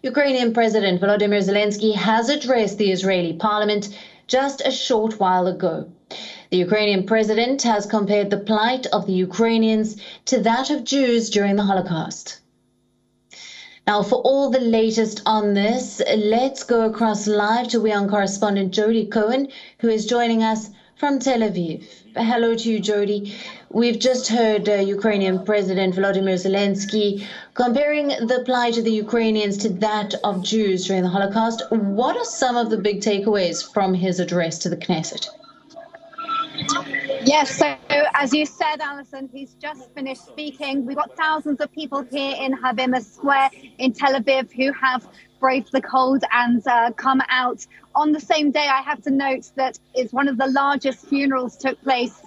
Ukrainian President Volodymyr Zelensky has addressed the Israeli parliament just a short while ago. The Ukrainian president has compared the plight of the Ukrainians to that of Jews during the Holocaust. Now, for all the latest on this, let's go across live to WION correspondent Jody Cohen, who is joining us from Tel Aviv. Hello to you, Jody. We've just heard Ukrainian President Volodymyr Zelensky comparing the plight of the Ukrainians to that of Jews during the Holocaust. What are some of the big takeaways from his address to the Knesset? Yes, so as you said, Alison, he's just finished speaking. We've got thousands of people here in Habima Square in Tel Aviv who have braved the cold and come out. On the same day, I have to note that it's one of the largest funerals took place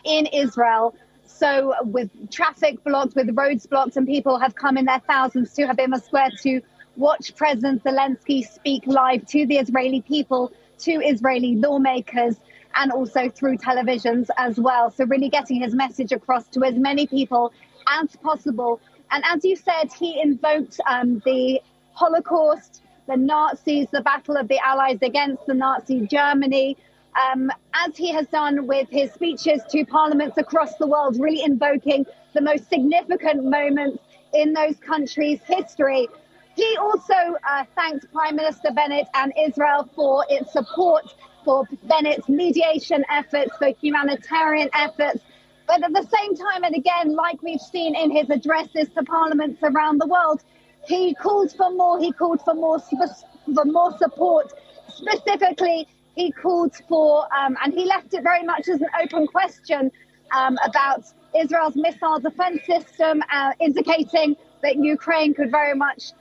in Israel. So with traffic blocked, with roads blocked, and people have come in their thousands to Habima Square to watch President Zelensky speak live to the Israeli people, to Israeli lawmakers, and also through televisions as well. So really getting his message across to as many people as possible. And as you said, he invoked the Holocaust, the Nazis, the battle of the Allies against the Nazi Germany, as he has done with his speeches to parliaments across the world, really invoking the most significant moments in those countries' history. He also thanked Prime Minister Bennett and Israel for its support, for Bennett's mediation efforts, for humanitarian efforts. But at the same time, and again, like we've seen in his addresses to parliaments around the world, he called for more. He called for more support. Specifically, he called for, and he left it very much as an open question about Israel's missile defense system, indicating that Ukraine could very much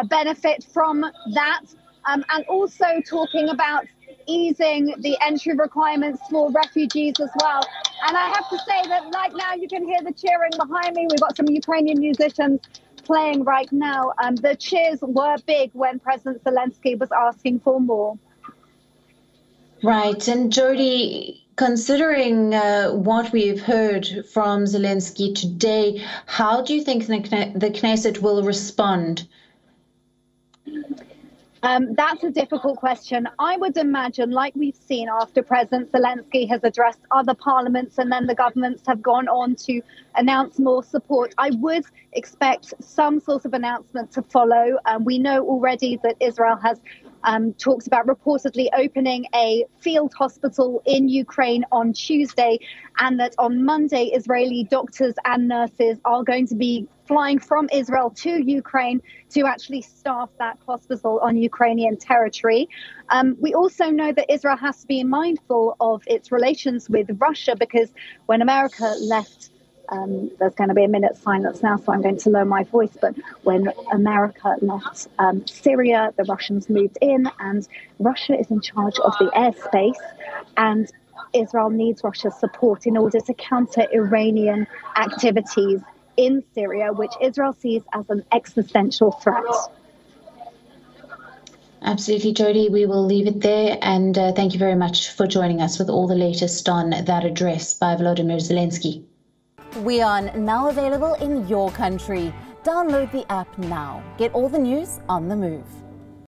benefit from that, and also talking about easing the entry requirements for refugees as well. And I have to say that right now you can hear the cheering behind me. We've got some Ukrainian musicians playing right now. The cheers were big when President Zelensky was asking for more. Right. And Jody, considering what we've heard from Zelensky today, how do you think the Knesset will respond? That's a difficult question. I would imagine, like we've seen after President Zelensky has addressed other parliaments and then the governments have gone on to announce more support, I would expect some sort of announcement to follow. We know already that Israel has talks about reportedly opening a field hospital in Ukraine on Tuesday, and that on Monday, Israeli doctors and nurses are going to be flying from Israel to Ukraine to actually staff that hospital on Ukrainian territory. We also know that Israel has to be mindful of its relations with Russia, because when America left, there's going to be a minute's silence now, so I'm going to lower my voice. But when America left Syria, the Russians moved in, and Russia is in charge of the airspace. And Israel needs Russia's support in order to counter Iranian activities in Syria, which Israel sees as an existential threat. Absolutely, Jody. We will leave it there. And thank you very much for joining us with all the latest on that address by Volodymyr Zelensky. WION, now available in your country. Download the app now. Get all the news on the move.